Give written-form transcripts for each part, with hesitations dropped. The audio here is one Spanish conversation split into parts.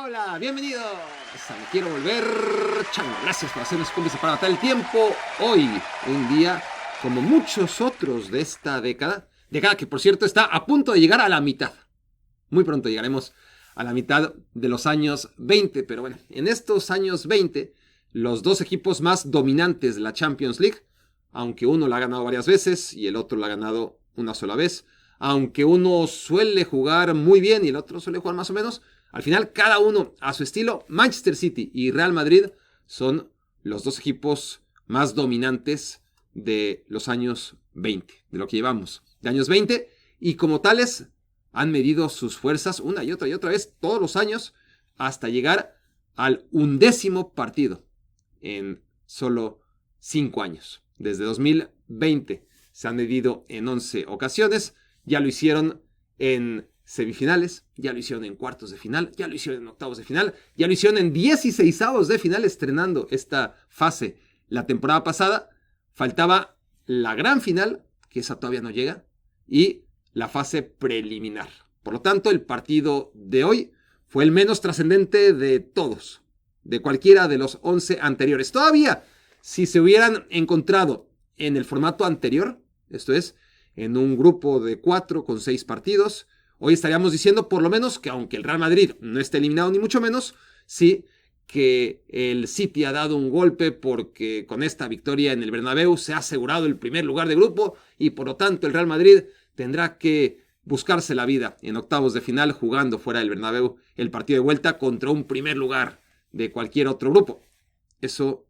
Hola, bienvenidos a Me Quiero Volver Chango. Gracias por hacernos cómplices para matar el tiempo. Hoy, un día como muchos otros de esta década que por cierto está a punto de llegar a la mitad. Muy pronto llegaremos a la mitad de los años 20, pero bueno, en estos años 20, los dos equipos más dominantes de la Champions League, aunque uno la ha ganado varias veces y el otro la ha ganado una sola vez, aunque uno suele jugar muy bien y el otro suele jugar más o menos, al final cada uno a su estilo. Manchester City y Real Madrid son los dos equipos más dominantes de los años 20, de lo que llevamos de años 20, y como tales han medido sus fuerzas una y otra vez todos los años hasta llegar al 11º partido en solo 5 años. Desde 2020 se han medido en 11 ocasiones. Ya lo hicieron en semifinales, ya lo hicieron en cuartos de final, ya lo hicieron en octavos de final, ya lo hicieron en 16avos de final, estrenando esta fase la temporada pasada. Faltaba la gran final, que esa todavía no llega, y la fase preliminar. Por lo tanto, el partido de hoy fue el menos trascendente de todos, de cualquiera de los 11 anteriores. Todavía, si se hubieran encontrado en el formato anterior, esto es, en un grupo de 4 con 6 partidos, hoy estaríamos diciendo por lo menos que aunque el Real Madrid no esté eliminado ni mucho menos, sí que el City ha dado un golpe porque con esta victoria en el Bernabéu se ha asegurado el primer lugar de grupo y por lo tanto el Real Madrid tendrá que buscarse la vida en octavos de final jugando fuera del Bernabéu el partido de vuelta contra un primer lugar de cualquier otro grupo. Eso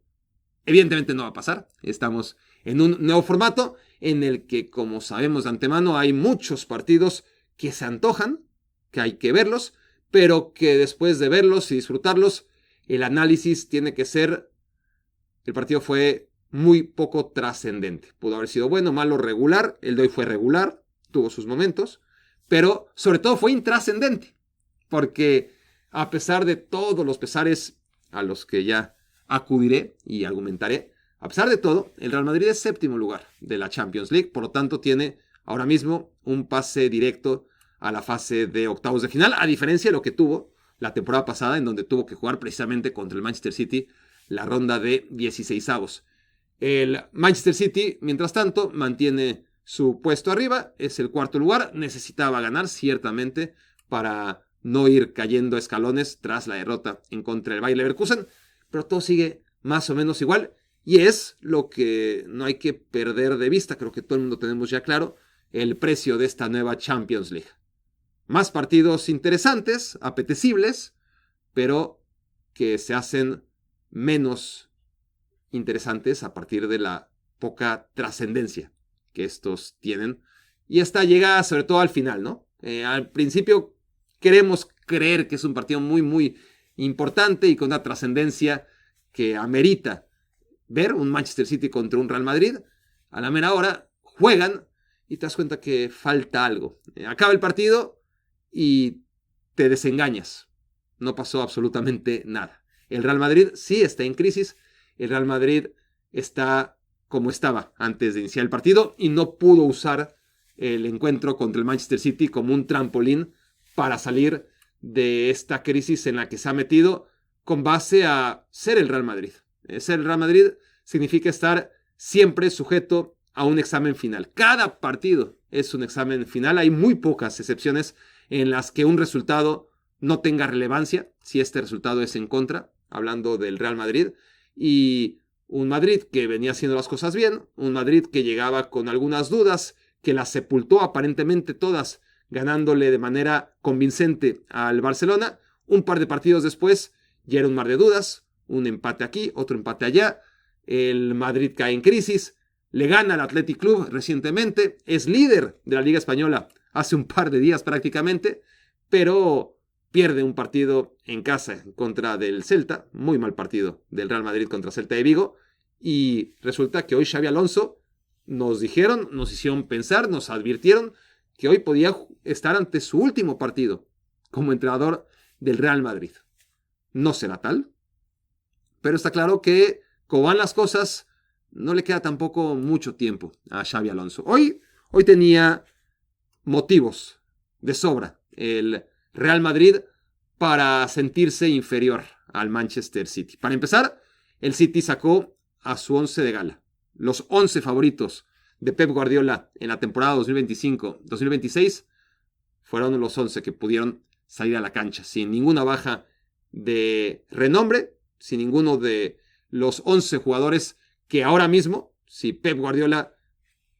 evidentemente no va a pasar. Estamos en un nuevo formato en el que, como sabemos de antemano, hay muchos partidos que se antojan, que hay que verlos, pero que después de verlos y disfrutarlos, el análisis tiene que ser: el partido fue muy poco trascendente. Pudo haber sido bueno, malo, regular. El de hoy fue regular, tuvo sus momentos, pero sobre todo fue intrascendente, porque a pesar de todos los pesares a los que ya acudiré y argumentaré, a pesar de todo, el Real Madrid es séptimo lugar de la Champions League, por lo tanto tiene ahora mismo un pase directo a la fase de octavos de final, a diferencia de lo que tuvo la temporada pasada, en donde tuvo que jugar precisamente contra el Manchester City la ronda de 16avos. El Manchester City, mientras tanto, mantiene su puesto arriba, es el cuarto lugar, necesitaba ganar ciertamente para no ir cayendo escalones tras la derrota en contra del Bayer Leverkusen, pero todo sigue más o menos igual. Y es lo que no hay que perder de vista, creo que todo el mundo tenemos ya claro, el precio de esta nueva Champions League. Más partidos interesantes, apetecibles, pero que se hacen menos interesantes a partir de la poca trascendencia que estos tienen. Y esta llega sobre todo al final, ¿no? Al principio queremos creer que es un partido muy, muy importante y con una trascendencia que amerita ver un Manchester City contra un Real Madrid. A la mera hora juegan y te das cuenta que falta algo. Acaba el partido y te desengañas. No pasó absolutamente nada. El Real Madrid sí está en crisis. El Real Madrid está como estaba antes de iniciar el partido y no pudo usar el encuentro contra el Manchester City como un trampolín para salir de esta crisis en la que se ha metido con base a ser el Real Madrid. Ser el Real Madrid significa estar siempre sujeto a un examen final. Cada partido es un examen final. Hay muy pocas excepciones en las que un resultado no tenga relevancia, si este resultado es en contra, hablando del Real Madrid. Y un Madrid que venía haciendo las cosas bien, un Madrid que llegaba con algunas dudas, que las sepultó aparentemente todas, ganándole de manera convincente al Barcelona. Un par de partidos después ya era un mar de dudas, un empate aquí, otro empate allá. El Madrid cae en crisis, le gana al Athletic Club recientemente, es líder de la Liga Española hace un par de días prácticamente, pero pierde un partido en casa en contra del Celta, muy mal partido del Real Madrid contra Celta de Vigo, y resulta que hoy Xabi Alonso nos dijeron, nos hicieron pensar, nos advirtieron que hoy podía estar ante su último partido como entrenador del Real Madrid. No será tal, pero está claro que como van las cosas, no le queda tampoco mucho tiempo a Xabi Alonso. Hoy tenía motivos de sobra el Real Madrid para sentirse inferior al Manchester City. Para empezar, el City sacó a su 11 de gala. Los 11 favoritos de Pep Guardiola en la temporada 2025-2026 fueron los 11 que pudieron salir a la cancha sin ninguna baja de renombre, sin ninguno de los 11 jugadores que ahora mismo, si Pep Guardiola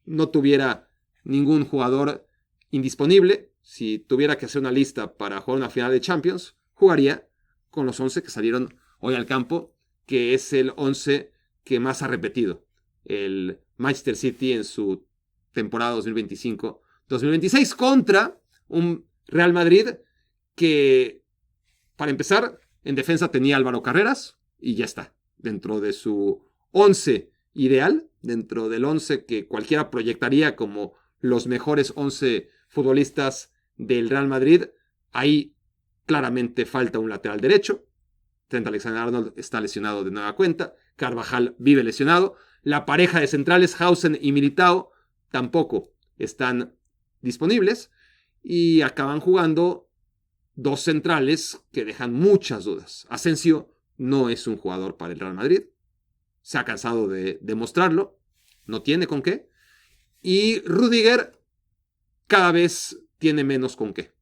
no tuviera ningún jugador indisponible, si tuviera que hacer una lista para jugar una final de Champions, jugaría con los 11 que salieron hoy al campo, que es el 11 que más ha repetido el Manchester City en su temporada 2025-2026 contra un Real Madrid que, para empezar, en defensa tenía Álvaro Carreras y ya está. Dentro de su 11 ideal, dentro del 11 que cualquiera proyectaría como los mejores 11 futbolistas del Real Madrid, ahí claramente falta un lateral derecho. Trent Alexander-Arnold está lesionado de nueva cuenta. Carvajal vive lesionado. La pareja de centrales, Hausen y Militao, tampoco están disponibles. Y acaban jugando dos centrales que dejan muchas dudas. Asensio no es un jugador para el Real Madrid. Se ha cansado de demostrarlo. No tiene con qué. Y Rüdiger cada vez tiene menos con qué.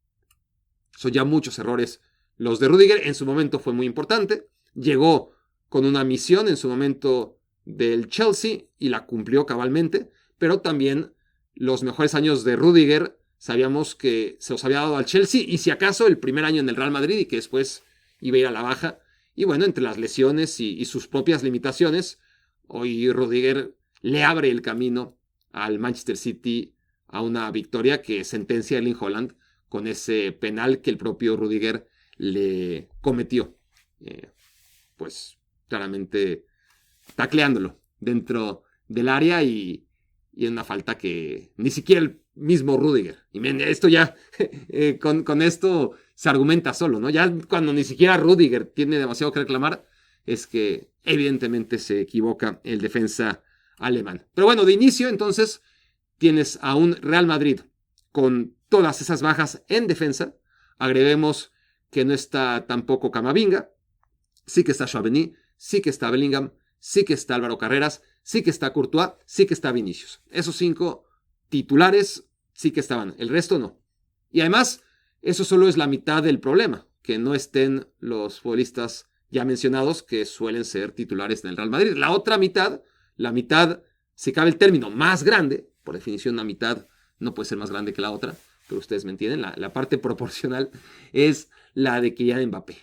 Son ya muchos errores los de Rüdiger. En su momento fue muy importante. Llegó con una misión en su momento del Chelsea y la cumplió cabalmente. Pero también los mejores años de Rüdiger sabíamos que se los había dado al Chelsea y si acaso el primer año en el Real Madrid y que después iba a ir a la baja. Y bueno, entre las lesiones y sus propias limitaciones, hoy Rüdiger le abre el camino al Manchester City a una victoria que sentencia a Erling Haaland con ese penal que el propio Rüdiger le cometió. Pues claramente tacleándolo dentro del área y en una falta que ni siquiera el mismo Rüdiger. Y esto ya, con esto se argumenta solo, ¿no? Ya cuando ni siquiera Rüdiger tiene demasiado que reclamar, es que evidentemente se equivoca el defensa alemán. Pero bueno, de inicio entonces tienes a un Real Madrid con todas esas bajas en defensa. Agreguemos que no está tampoco Camavinga, sí que está Tchouaméni, sí que está Bellingham, sí que está Álvaro Carreras, sí que está Courtois, sí que está Vinicius. Esos 5 titulares sí que estaban, el resto no. Y además, eso solo es la mitad del problema, que no estén los futbolistas ya mencionados que suelen ser titulares en el Real Madrid. La otra mitad, la mitad, si cabe el término, más grande, por definición una mitad no puede ser más grande que la otra, pero ustedes me entienden, la parte proporcional es la de Kylian Mbappé.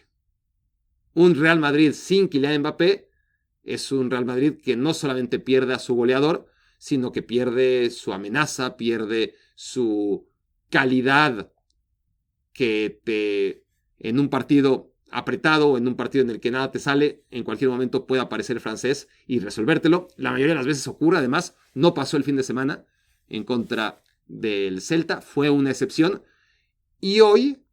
Un Real Madrid sin Kylian Mbappé es un Real Madrid que no solamente pierde a su goleador, sino que pierde su amenaza, pierde su calidad que en un partido apretado o en un partido en el que nada te sale, en cualquier momento puede aparecer el francés y resolvértelo. La mayoría de las veces ocurre, además, no pasó el fin de semana en contra del Celta, fue una excepción. Y hoy,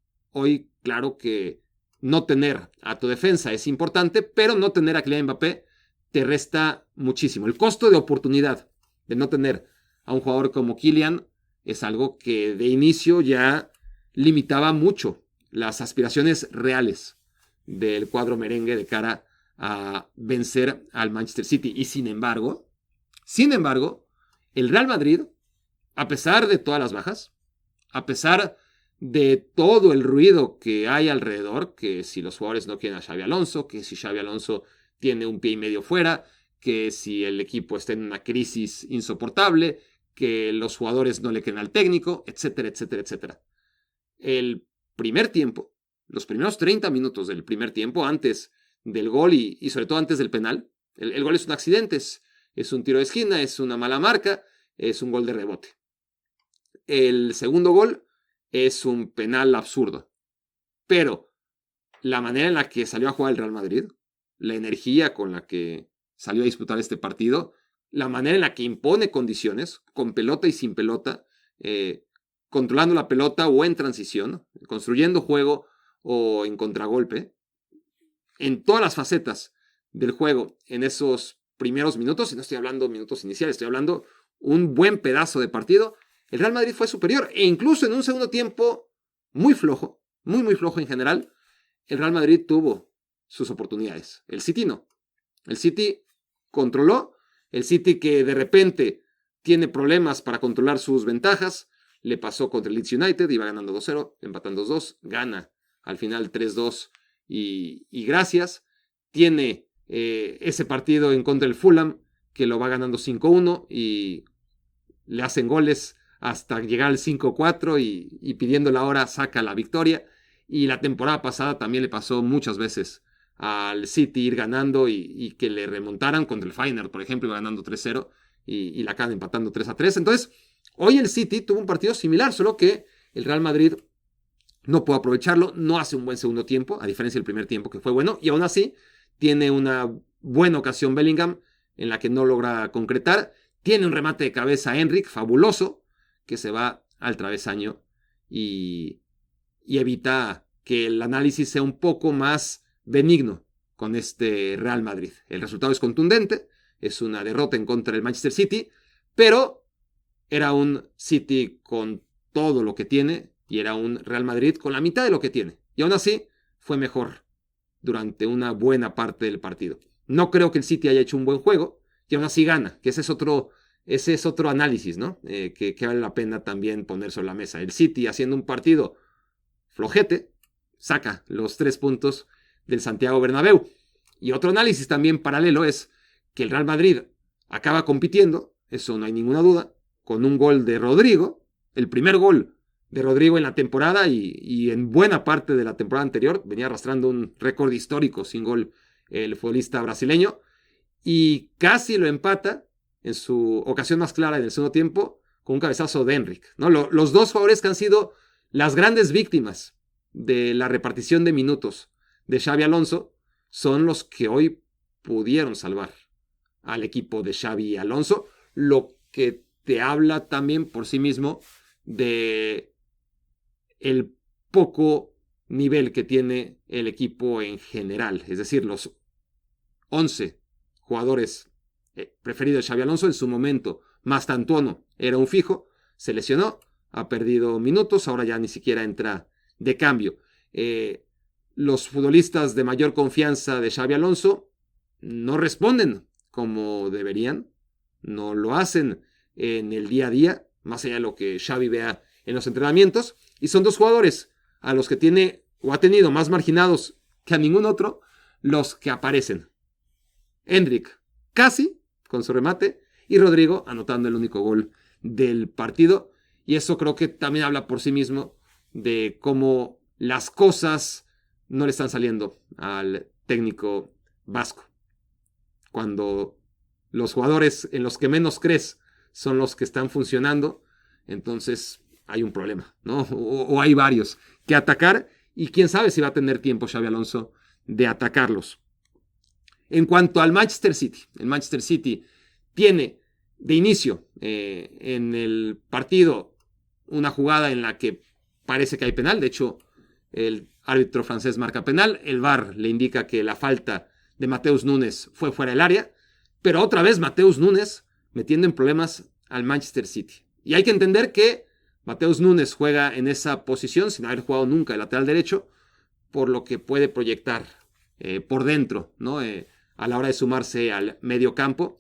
claro que no tener a tu defensa es importante, pero no tener a Kylian Mbappé te resta muchísimo. El costo de oportunidad de no tener a un jugador como Kylian es algo que de inicio ya limitaba mucho las aspiraciones reales del cuadro merengue de cara a vencer al Manchester City. Y sin embargo, el Real Madrid, a pesar de todas las bajas, a pesar de todo el ruido que hay alrededor, que si los jugadores no quieren a Xabi Alonso, que si Xabi Alonso tiene un pie y medio fuera, que si el equipo está en una crisis insoportable, que los jugadores no le creen al técnico, etcétera, etcétera, etcétera. El primer tiempo, los primeros 30 minutos del primer tiempo, antes del gol y sobre todo antes del penal, el gol es un accidente, es un tiro de esquina, es una mala marca, es un gol de rebote. El segundo gol es un penal absurdo. Pero la manera en la que salió a jugar el Real Madrid, la energía con la que salió a disputar este partido, la manera en la que impone condiciones, con pelota y sin pelota, controlando la pelota o en transición, construyendo juego o en contragolpe, en todas las facetas del juego en esos primeros minutos, y no estoy hablando minutos iniciales, estoy hablando un buen pedazo de partido, el Real Madrid fue superior, e incluso en un segundo tiempo muy flojo, muy flojo en general, el Real Madrid tuvo sus oportunidades. El City no. El City controló. El City que de repente tiene problemas para controlar sus ventajas. Le pasó contra el Leeds United, iba ganando 2-0, empatan 2-2, gana al final 3-2 y gracias. Tiene ese partido en contra del Fulham, que lo va ganando 5-1 y le hacen goles hasta llegar al 5-4 y pidiendo la hora saca la victoria. Y la temporada pasada también le pasó muchas veces al City ir ganando y que le remontaran contra el Feyenoord, por ejemplo, iba ganando 3-0 y la acaban empatando 3-3. Entonces, hoy el City tuvo un partido similar, solo que el Real Madrid no pudo aprovecharlo, no hace un buen segundo tiempo, a diferencia del primer tiempo que fue bueno, y aún así tiene una buena ocasión Bellingham en la que no logra concretar. Tiene un remate de cabeza Henrik, fabuloso, que se va al travesaño y evita que el análisis sea un poco más benigno con este Real Madrid. El resultado es contundente, es una derrota en contra del Manchester City, pero era un City con todo lo que tiene y era un Real Madrid con la mitad de lo que tiene. Y aún así fue mejor durante una buena parte del partido. No creo que el City haya hecho un buen juego y aún así gana, que ese es otro análisis, ¿no? Que vale la pena también poner sobre la mesa. El City haciendo un partido flojete, saca los 3 puntos del Santiago Bernabéu. Y otro análisis también paralelo es que el Real Madrid acaba compitiendo, eso no hay ninguna duda, con un gol de Rodrigo, el primer gol de Rodrigo en la temporada y en buena parte de la temporada anterior, venía arrastrando un récord histórico sin gol el futbolista brasileño, y casi lo empata en su ocasión más clara en el segundo tiempo con un cabezazo de Henrik, ¿no? Los dos jugadores que han sido las grandes víctimas de la repartición de minutos de Xabi Alonso son los que hoy pudieron salvar al equipo de Xabi Alonso, lo que te habla también por sí mismo de el poco nivel que tiene el equipo en general, es decir, los 11 jugadores preferidos de Xabi Alonso en su momento, Mastantuono era un fijo, se lesionó, ha perdido minutos, ahora ya ni siquiera entra de cambio. Los futbolistas de mayor confianza de Xabi Alonso no responden como deberían, no lo hacen en el día a día, más allá de lo que Xavi vea en los entrenamientos, y son dos jugadores a los que tiene o ha tenido más marginados que a ningún otro, los que aparecen. Hendrik casi con su remate y Rodrigo anotando el único gol del partido, y eso creo que también habla por sí mismo de cómo las cosas no le están saliendo al técnico vasco. Cuando los jugadores en los que menos crees son los que están funcionando, entonces hay un problema, ¿no? O hay varios que atacar y quién sabe si va a tener tiempo Xabi Alonso de atacarlos. En cuanto al Manchester City, el Manchester City tiene de inicio en el partido una jugada en la que parece que hay penal, de hecho el árbitro francés marca penal, el VAR le indica que la falta de Mateus Nunes fue fuera del área, pero otra vez Mateus Nunes metiendo en problemas al Manchester City. Y hay que entender que Mateus Nunes juega en esa posición sin haber jugado nunca de lateral derecho, por lo que puede proyectar por dentro, ¿no? A la hora de sumarse al medio campo.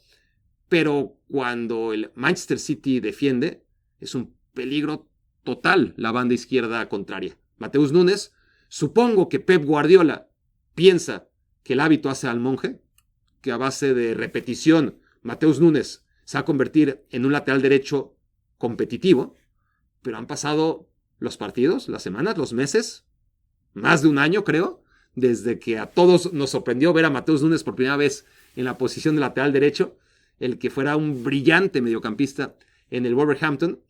Pero cuando el Manchester City defiende, es un peligro total la banda izquierda contraria. Mateus Nunes, supongo que Pep Guardiola piensa que el hábito hace al monje, que a base de repetición Mateus Nunes se va a convertir en un lateral derecho competitivo, pero han pasado los partidos, las semanas, los meses, más de un año creo, desde que a todos nos sorprendió ver a Mateus Nunes por primera vez en la posición de lateral derecho, el que fuera un brillante mediocampista en el Wolverhampton,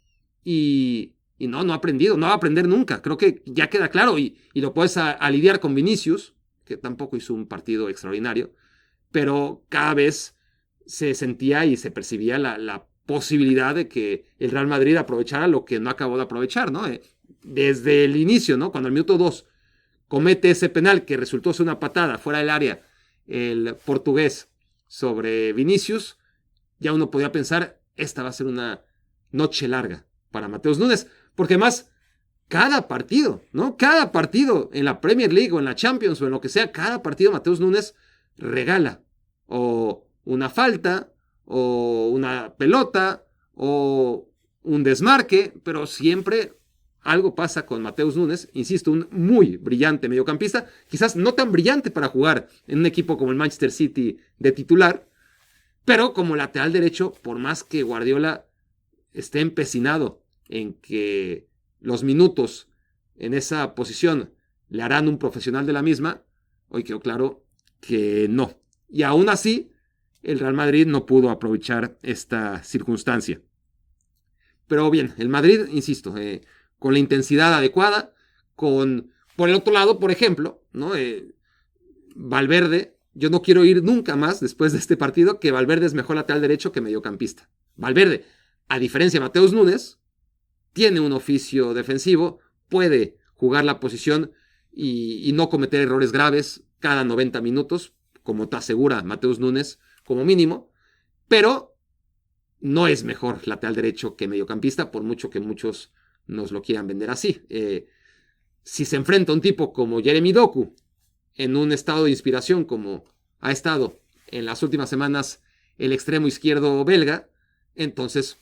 y no ha aprendido, no va a aprender nunca, creo que ya queda claro, y lo puedes aliviar con Vinicius, que tampoco hizo un partido extraordinario, pero cada vez se sentía y se percibía la posibilidad de que el Real Madrid aprovechara lo que no acabó de aprovechar, ¿no? Desde el inicio, ¿no? Cuando al minuto 2 comete ese penal que resultó ser una patada fuera del área, el portugués sobre Vinicius, ya uno podía pensar, esta va a ser una noche larga para Mateus Nunes, porque además cada partido, ¿no? Cada partido en la Premier League o en la Champions o en lo que sea, cada partido Mateus Nunes regala o una falta o una pelota o un desmarque, pero siempre algo pasa con Mateus Nunes, insisto, un muy brillante mediocampista, quizás no tan brillante para jugar en un equipo como el Manchester City de titular, pero como lateral derecho, por más que Guardiola esté empecinado en que los minutos en esa posición le harán un profesional de la misma, hoy quedó claro que no. Y aún así, el Real Madrid no pudo aprovechar esta circunstancia. Pero bien, el Madrid, insisto, con la intensidad adecuada, por el otro lado, por ejemplo, ¿no? Valverde, yo no quiero ir nunca más después de este partido que Valverde es mejor lateral derecho que mediocampista. Valverde, a diferencia de Mateus Nunes, tiene un oficio defensivo, puede jugar la posición y no cometer errores graves cada 90 minutos, como te asegura Mateus Nunes como mínimo, pero no es mejor lateral derecho que mediocampista, por mucho que muchos nos lo quieran vender así. Si se enfrenta a un tipo como Jeremy Doku, en un estado de inspiración como ha estado en las últimas semanas el extremo izquierdo belga, entonces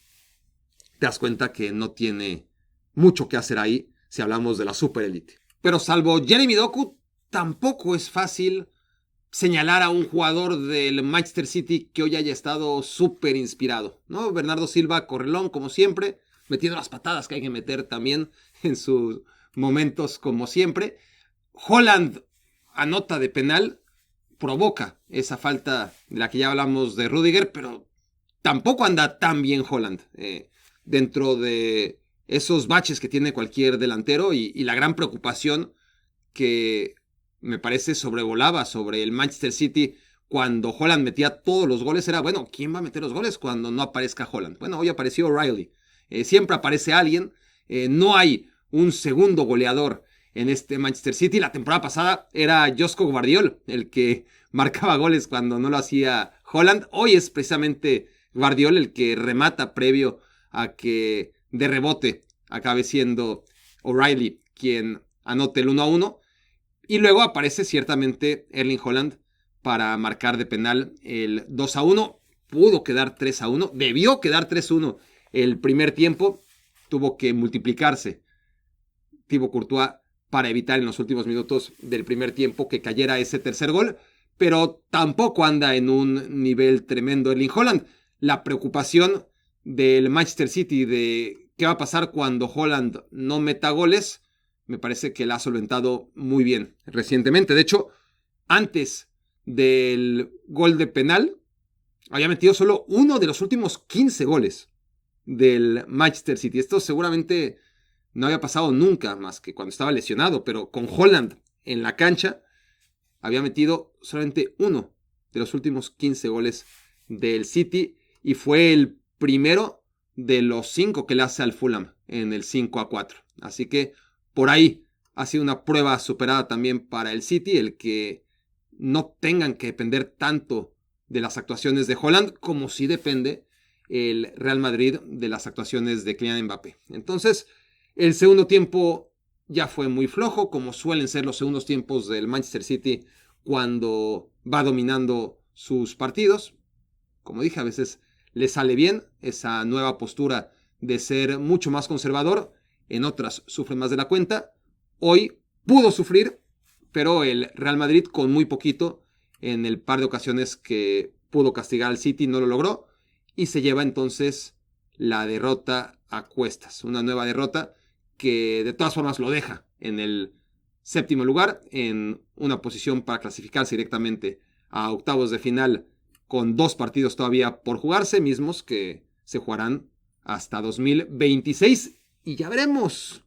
te das cuenta que no tiene mucho que hacer ahí si hablamos de la superélite. Pero salvo Jeremy Doku, tampoco es fácil señalar a un jugador del Manchester City que hoy haya estado súper inspirado, ¿no? Bernardo Silva, correlón, como siempre, metiendo las patadas que hay que meter también en sus momentos, como siempre. Haaland anota de penal, provoca esa falta de la que ya hablamos de Rudiger, pero tampoco anda tan bien Haaland dentro de esos baches que tiene cualquier delantero y la gran preocupación que me parece sobrevolaba sobre el Manchester City cuando Haaland metía todos los goles era, bueno, ¿quién va a meter los goles cuando no aparezca Haaland? Bueno, hoy apareció O'Reilly, siempre aparece alguien, no hay un segundo goleador en este Manchester City. La temporada pasada era Josko Gvardiol el que marcaba goles cuando no lo hacía Haaland. Hoy es precisamente Gvardiol el que remata previo a que de rebote acabe siendo O'Reilly quien anote el 1-1. Y luego aparece ciertamente Erling Haaland para marcar de penal el 2-1. Pudo quedar 3-1. Debió quedar 3-1 el primer tiempo. Tuvo que multiplicarse Thibaut Courtois para evitar en los últimos minutos del primer tiempo que cayera ese tercer gol. Pero tampoco anda en un nivel tremendo Erling Haaland. La preocupación del Manchester City de qué va a pasar cuando Haaland no meta goles, me parece que la ha solventado muy bien recientemente. De hecho, antes del gol de penal, había metido solo uno de los últimos 15 goles del Manchester City. Esto seguramente no había pasado nunca más que cuando estaba lesionado, pero con Haaland en la cancha había metido solamente uno de los últimos 15 goles del City y fue el primero de los 5 que le hace al Fulham en el 5-4. Así que por ahí ha sido una prueba superada también para el City, el que no tengan que depender tanto de las actuaciones de Haaland como sí depende el Real Madrid de las actuaciones de Kylian Mbappé. Entonces, el segundo tiempo ya fue muy flojo, como suelen ser los segundos tiempos del Manchester City cuando va dominando sus partidos. Como dije, a veces le sale bien esa nueva postura de ser mucho más conservador, en otras sufre más de la cuenta. Hoy pudo sufrir, pero el Real Madrid con muy poquito en el par de ocasiones que pudo castigar al City no lo logró y se lleva entonces la derrota a cuestas. Una nueva derrota que de todas formas lo deja en el séptimo lugar, en una posición para clasificarse directamente a octavos de final con 2 partidos todavía por jugarse, mismos que se jugarán hasta 2026. Y ya veremos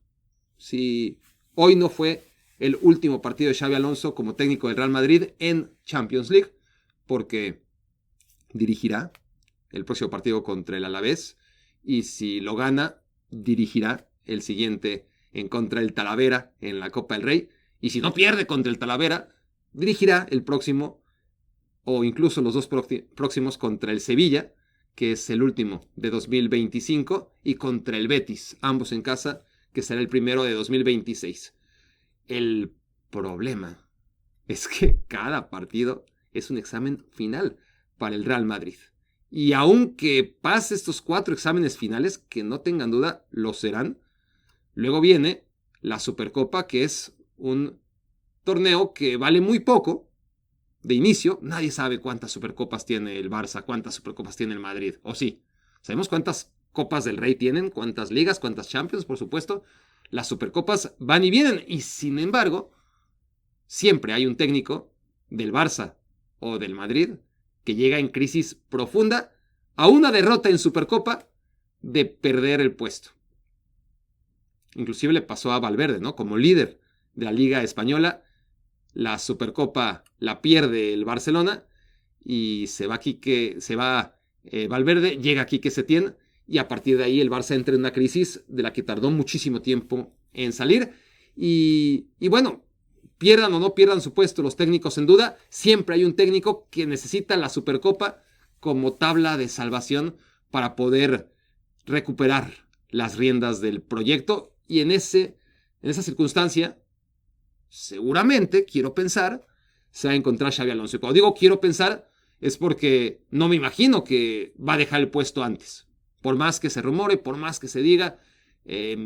si hoy no fue el último partido de Xabi Alonso como técnico del Real Madrid en Champions League, porque dirigirá el próximo partido contra el Alavés y si lo gana, dirigirá el siguiente en contra del Talavera en la Copa del Rey, y si no pierde contra el Talavera, dirigirá el próximo o incluso los 2 próximos contra el Sevilla, que es el último de 2025, y contra el Betis, ambos en casa, que será el primero de 2026. El problema es que cada partido es un examen final para el Real Madrid. Y aunque pase estos 4 exámenes finales, que no tengan duda, lo serán, luego viene la Supercopa, que es un torneo que vale muy poco de inicio. Nadie sabe cuántas Supercopas tiene el Barça, cuántas Supercopas tiene el Madrid, o sí. Sabemos cuántas Copas del Rey tienen, cuántas ligas, cuántas Champions, por supuesto. Las Supercopas van y vienen, y sin embargo, siempre hay un técnico del Barça o del Madrid que llega en crisis profunda a una derrota en Supercopa de perder el puesto. Inclusive le pasó a Valverde, ¿no? Como líder de la Liga Española, la Supercopa la pierde el Barcelona y se va Valverde, llega Quique Setién y a partir de ahí el Barça entra en una crisis de la que tardó muchísimo tiempo en salir. Y bueno, pierdan o no pierdan su puesto los técnicos en duda, siempre hay un técnico que necesita la Supercopa como tabla de salvación para poder recuperar las riendas del proyecto. Y en esa circunstancia, seguramente, quiero pensar, se va a encontrar Xabi Alonso. Y cuando digo quiero pensar, es porque no me imagino que va a dejar el puesto antes. Por más que se rumore, por más que se diga,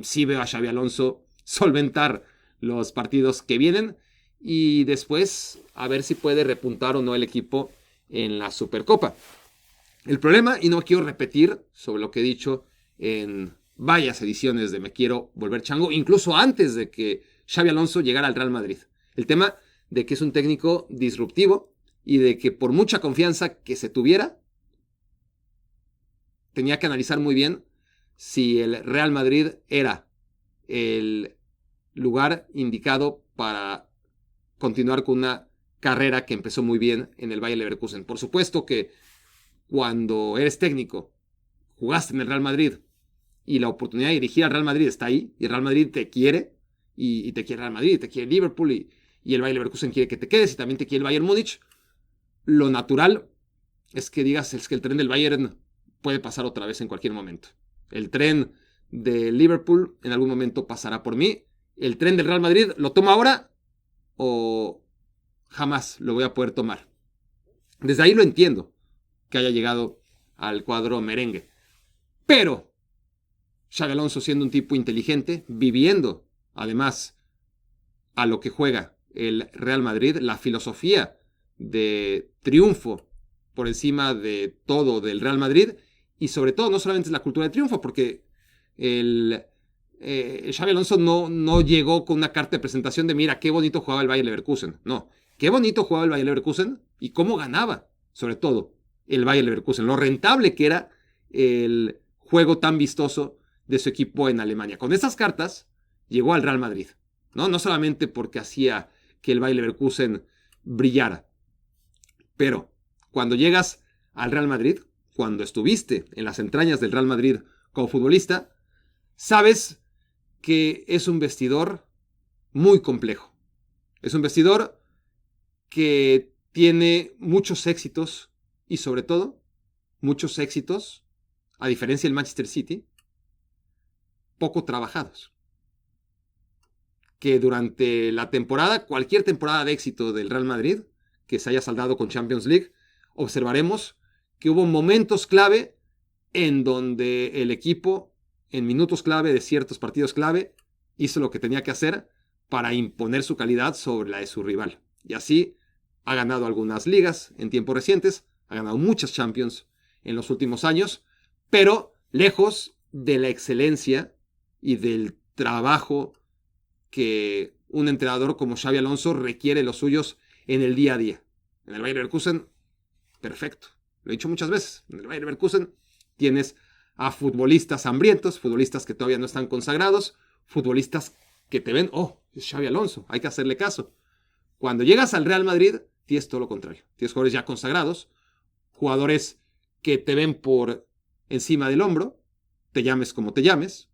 sí veo a Xabi Alonso solventar los partidos que vienen y después a ver si puede repuntar o no el equipo en la Supercopa. El problema, y no quiero repetir sobre lo que he dicho en varias ediciones de Me Quiero Volver Chango, incluso antes de que Xabi Alonso llegara al Real Madrid. El tema de que es un técnico disruptivo y de que por mucha confianza que se tuviera, tenía que analizar muy bien si el Real Madrid era el lugar indicado para continuar con una carrera que empezó muy bien en el Bayer Leverkusen. Por supuesto que cuando eres técnico, jugaste en el Real Madrid y la oportunidad de dirigir al Real Madrid está ahí, y el Real Madrid te quiere, y te quiere el Real Madrid, y te quiere Liverpool, y el Bayer Leverkusen quiere que te quedes, y también te quiere el Bayern Múnich, lo natural es que digas, es que el tren del Bayern puede pasar otra vez en cualquier momento. El tren de Liverpool en algún momento pasará por mí. El tren del Real Madrid lo tomo ahora o jamás lo voy a poder tomar. Desde ahí lo entiendo que haya llegado al cuadro merengue. Pero Xabi Alonso, siendo un tipo inteligente, viviendo además a lo que juega el Real Madrid, la filosofía de triunfo por encima de todo del Real Madrid, y sobre todo no solamente es la cultura de triunfo, porque el Xabi Alonso no llegó con una carta de presentación de mira qué bonito jugaba el Bayer Leverkusen. No, qué bonito jugaba el Bayer Leverkusen y cómo ganaba, sobre todo, el Bayer Leverkusen, lo rentable que era el juego tan vistoso de su equipo en Alemania. Con esas cartas llegó al Real Madrid, no solamente porque hacía que el Bayer Leverkusen brillara, pero cuando llegas al Real Madrid, cuando estuviste en las entrañas del Real Madrid como futbolista, sabes que es un vestidor muy complejo. Es un vestidor que tiene muchos éxitos y sobre todo muchos éxitos, a diferencia del Manchester City, poco trabajados. Que durante la temporada, cualquier temporada de éxito del Real Madrid, que se haya saldado con Champions League, observaremos que hubo momentos clave en donde el equipo, en minutos clave de ciertos partidos clave, hizo lo que tenía que hacer para imponer su calidad sobre la de su rival. Y así ha ganado algunas ligas en tiempos recientes, ha ganado muchas Champions en los últimos años, pero lejos de la excelencia y del trabajo que un entrenador como Xabi Alonso requiere los suyos en el día a día. En el Bayer Leverkusen, perfecto. Lo he dicho muchas veces. En el Bayer Leverkusen tienes a futbolistas hambrientos, futbolistas que todavía no están consagrados, futbolistas que te ven, es Xabi Alonso, hay que hacerle caso. Cuando llegas al Real Madrid, tienes todo lo contrario. Tienes jugadores ya consagrados, jugadores que te ven por encima del hombro, te llames como te llames,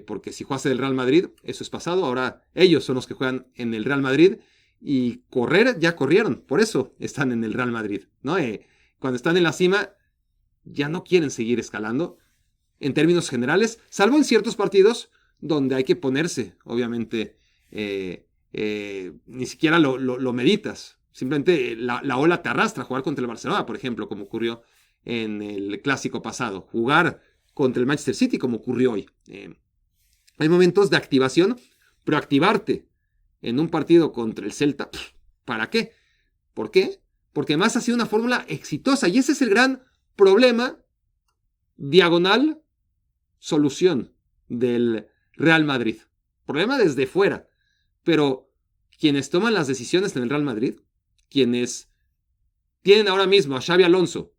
porque si jugaste del Real Madrid, eso es pasado. Ahora ellos son los que juegan en el Real Madrid y correr ya corrieron, por eso están en el Real Madrid, ¿no? Cuando están en la cima ya no quieren seguir escalando en términos generales, salvo en ciertos partidos donde hay que ponerse, obviamente, ni siquiera lo meditas. Simplemente la ola te arrastra a jugar contra el Barcelona, por ejemplo, como ocurrió en el clásico pasado. Jugar contra el Manchester City, como ocurrió hoy. Hay momentos de activación, pero activarte en un partido contra el Celta, ¿para qué? ¿Por qué? Porque además ha sido una fórmula exitosa y ese es el gran problema, diagonal, solución del Real Madrid. Problema desde fuera, pero quienes toman las decisiones en el Real Madrid, quienes tienen ahora mismo a Xabi Alonso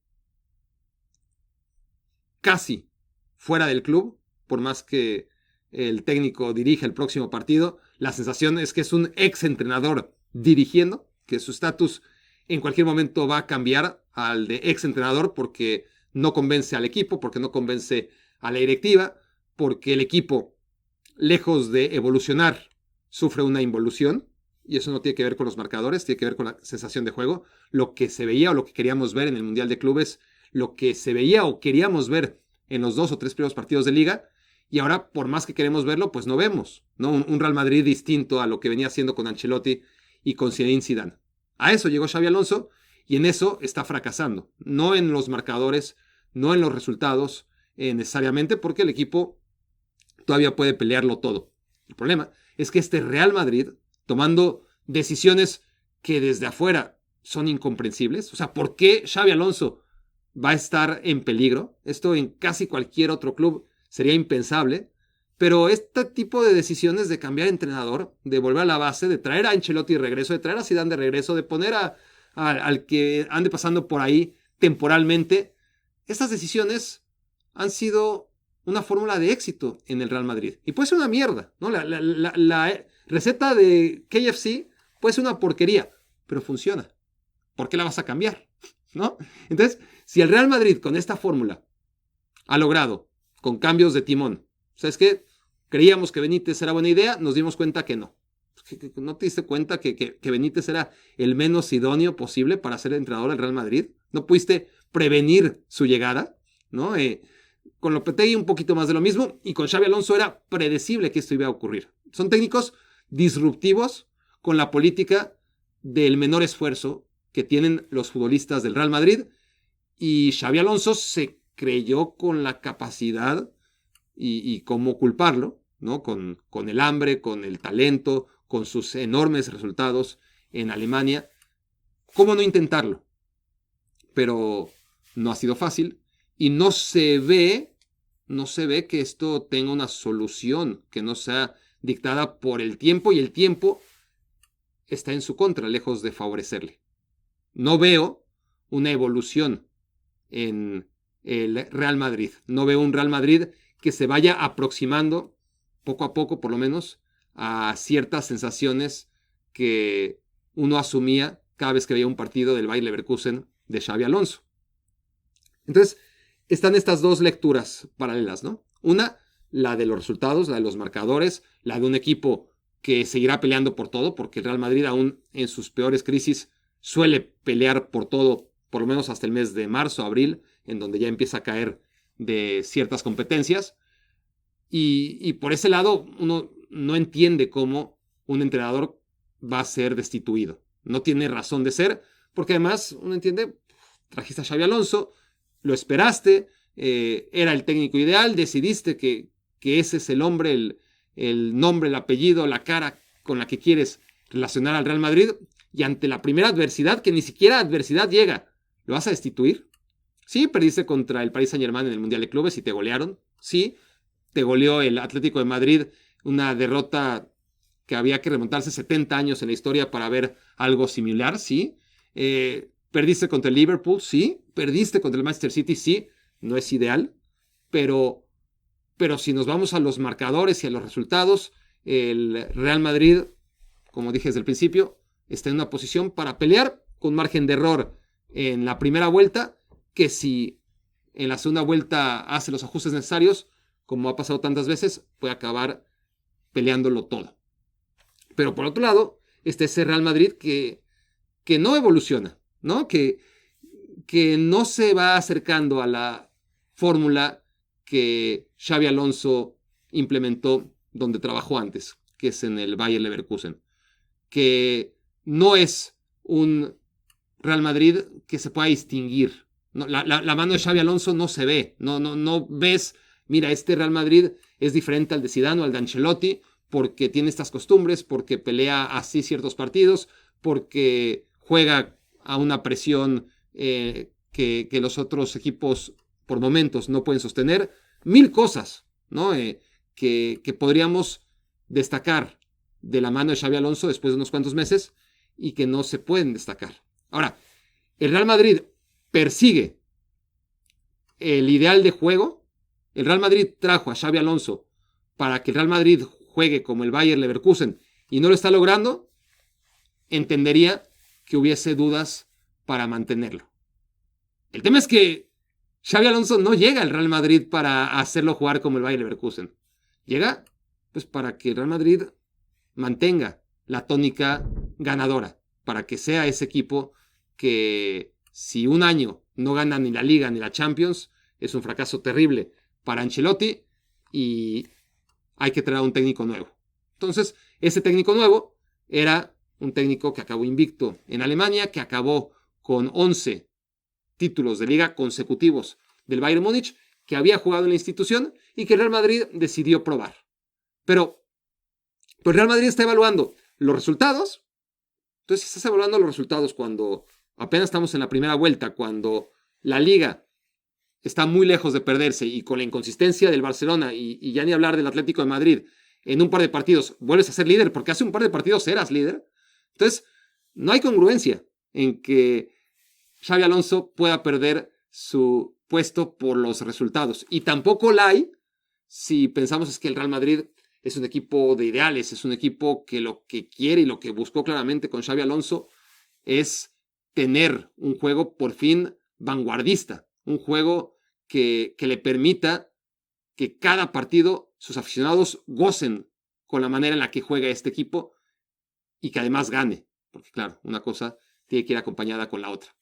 casi fuera del club, por más que el técnico dirige el próximo partido, la sensación es que es un ex entrenador dirigiendo, que su estatus en cualquier momento va a cambiar al de ex entrenador porque no convence al equipo, porque no convence a la directiva, porque el equipo, lejos de evolucionar, sufre una involución, y eso no tiene que ver con los marcadores, tiene que ver con la sensación de juego, lo que se veía o lo que queríamos ver en el Mundial de Clubes, lo que se veía o queríamos ver en los 2 o 3 primeros partidos de Liga, y ahora, por más que queremos verlo, pues no vemos, ¿no? Un Real Madrid distinto a lo que venía haciendo con Ancelotti y con Zinedine Zidane. A eso llegó Xabi Alonso, y en eso está fracasando. No en los marcadores, no en los resultados, necesariamente, porque el equipo todavía puede pelearlo todo. El problema es que este Real Madrid, tomando decisiones que desde afuera son incomprensibles, o sea, ¿por qué Xabi Alonso va a estar en peligro? Esto en casi cualquier otro club sería impensable, pero este tipo de decisiones de cambiar entrenador, de volver a la base, de traer a Ancelotti de regreso, de traer a Zidane de regreso, de poner al que ande pasando por ahí temporalmente, estas decisiones han sido una fórmula de éxito en el Real Madrid. Y puede ser una mierda, ¿no? La receta de KFC puede ser una porquería, pero funciona. ¿Por qué la vas a cambiar? ¿No? Entonces, si el Real Madrid con esta fórmula ha logrado, con cambios de timón, ¿sabes qué? Creíamos que Benítez era buena idea, nos dimos cuenta que no. ¿No te diste cuenta que Benítez era el menos idóneo posible para ser entrenador del Real Madrid? ¿No pudiste prevenir su llegada? ¿No? Con Lopetegui un poquito más de lo mismo, y con Xabi Alonso era predecible que esto iba a ocurrir. Son técnicos disruptivos con la política del menor esfuerzo que tienen los futbolistas del Real Madrid, y Xabi Alonso se creyó con la capacidad y cómo culparlo, ¿no? Con el hambre, con el talento, con sus enormes resultados en Alemania. ¿Cómo no intentarlo? Pero no ha sido fácil y no se ve que esto tenga una solución que no sea dictada por el tiempo, y el tiempo está en su contra, lejos de favorecerle. No veo una evolución en el Real Madrid. No veo un Real Madrid que se vaya aproximando poco a poco, por lo menos, a ciertas sensaciones que uno asumía cada vez que veía un partido del Bayer Leverkusen de Xabi Alonso. Entonces, están estas dos lecturas paralelas, ¿no? Una, la de los resultados, la de los marcadores, la de un equipo que seguirá peleando por todo, porque el Real Madrid, aún en sus peores crisis, suele pelear por todo, por lo menos hasta el mes de marzo, abril, en donde ya empieza a caer de ciertas competencias. Y por ese lado, uno no entiende cómo un entrenador va a ser destituido. No tiene razón de ser, porque además uno entiende, trajiste a Xabi Alonso, lo esperaste, era el técnico ideal, decidiste que ese es el hombre, el nombre, el apellido, la cara con la que quieres relacionar al Real Madrid, y ante la primera adversidad, que ni siquiera adversidad llega, ¿lo vas a destituir? Sí, perdiste contra el Paris Saint-Germain en el Mundial de Clubes y te golearon. Sí, te goleó el Atlético de Madrid, una derrota que había que remontarse 70 años en la historia para ver algo similar, sí. Perdiste contra el Liverpool, sí. Perdiste contra el Manchester City, sí. No es ideal, pero si nos vamos a los marcadores y a los resultados, el Real Madrid, como dije desde el principio, está en una posición para pelear con margen de error en la primera vuelta, que si en la segunda vuelta hace los ajustes necesarios, como ha pasado tantas veces, puede acabar peleándolo todo. Pero por otro lado, está ese Real Madrid que no evoluciona, ¿no? Que no se va acercando a la fórmula que Xabi Alonso implementó donde trabajó antes, que es en el Bayer Leverkusen, que no es un Real Madrid que se pueda distinguir. No, la mano de Xabi Alonso no se ve, no ves, mira, este Real Madrid es diferente al de Zidane o al de Ancelotti porque tiene estas costumbres, porque pelea así ciertos partidos, porque juega a una presión que los otros equipos por momentos no pueden sostener. Mil cosas, ¿no? Que podríamos destacar de la mano de Xabi Alonso después de unos cuantos meses y que no se pueden destacar. Ahora, el Real Madrid persigue el ideal de juego. El Real Madrid trajo a Xabi Alonso para que el Real Madrid juegue como el Bayer Leverkusen y no lo está logrando, entendería que hubiese dudas para mantenerlo. El tema es que Xabi Alonso no llega al Real Madrid para hacerlo jugar como el Bayer Leverkusen. Llega pues para que el Real Madrid mantenga la tónica ganadora, para que sea ese equipo que si un año no gana ni la Liga ni la Champions, es un fracaso terrible para Ancelotti y hay que traer un técnico nuevo. Entonces, ese técnico nuevo era un técnico que acabó invicto en Alemania, que acabó con 11 títulos de liga consecutivos del Bayern Múnich, que había jugado en la institución y que el Real Madrid decidió probar. Pero el Real Madrid está evaluando los resultados. Entonces, si estás evaluando los resultados cuando apenas estamos en la primera vuelta, cuando la liga está muy lejos de perderse y con la inconsistencia del Barcelona y ya ni hablar del Atlético de Madrid, en un par de partidos vuelves a ser líder porque hace un par de partidos eras líder. Entonces, no hay congruencia en que Xabi Alonso pueda perder su puesto por los resultados. Y tampoco la hay si pensamos es que el Real Madrid es un equipo de ideales, es un equipo que lo que quiere y lo que buscó claramente con Xabi Alonso es tener un juego por fin vanguardista, un juego que le permita que cada partido sus aficionados gocen con la manera en la que juega este equipo y que además gane, porque claro, una cosa tiene que ir acompañada con la otra.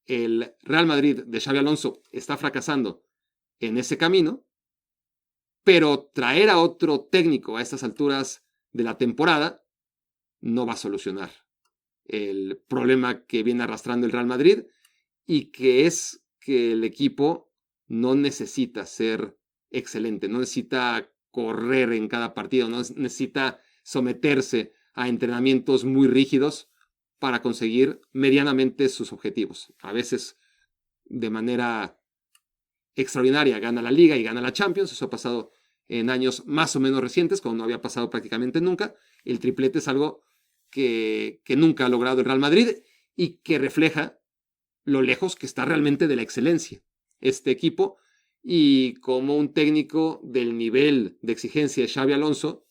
El Real Madrid de Xabi Alonso está fracasando en ese camino, pero traer a otro técnico a estas alturas de la temporada no va a solucionar el problema que viene arrastrando el Real Madrid y que es que el equipo no necesita ser excelente, no necesita correr en cada partido, no necesita someterse a entrenamientos muy rígidos para conseguir medianamente sus objetivos. A veces de manera extraordinaria gana la Liga y gana la Champions, eso ha pasado en años más o menos recientes, cuando no había pasado prácticamente nunca. El triplete es algo que nunca ha logrado el Real Madrid y que refleja lo lejos que está realmente de la excelencia este equipo y como un técnico del nivel de exigencia de Xabi Alonso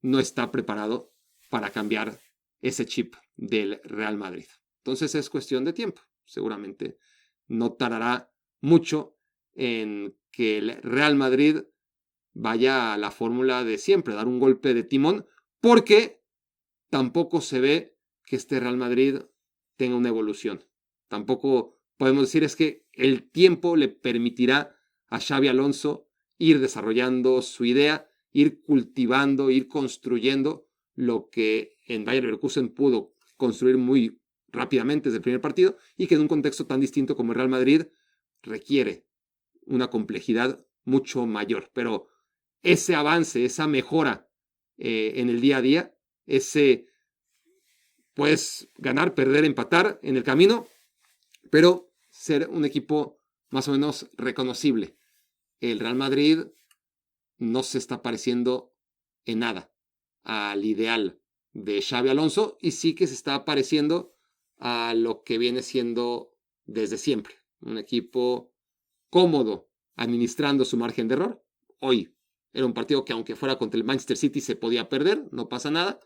no está preparado para cambiar ese chip del Real Madrid. Entonces es cuestión de tiempo. Seguramente no tardará mucho en que el Real Madrid vaya a la fórmula de siempre, dar un golpe de timón, porque tampoco se ve que este Real Madrid tenga una evolución. Tampoco podemos decir es que el tiempo le permitirá a Xabi Alonso ir desarrollando su idea, ir cultivando, ir construyendo lo que en Bayer Leverkusen pudo construir muy rápidamente desde el primer partido y que en un contexto tan distinto como el Real Madrid requiere una complejidad mucho mayor. Pero ese avance, esa mejora en el día a día, ese puedes ganar, perder, empatar en el camino, pero ser un equipo más o menos reconocible. El Real Madrid no se está pareciendo en nada al ideal de Xabi Alonso y sí que se está pareciendo a lo que viene siendo desde siempre. Un equipo cómodo administrando su margen de error. Hoy era un partido que aunque fuera contra el Manchester City se podía perder, no pasa nada.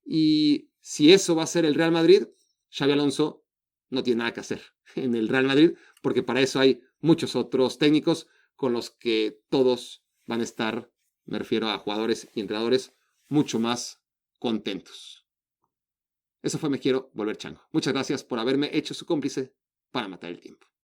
Y si eso va a ser el Real Madrid, Xabi Alonso no tiene nada que hacer en el Real Madrid, porque para eso hay muchos otros técnicos con los que todos van a estar, me refiero a jugadores y entrenadores, mucho más contentos. Eso fue Me Quiero Volver Chango. Muchas gracias por haberme hecho su cómplice para matar el tiempo.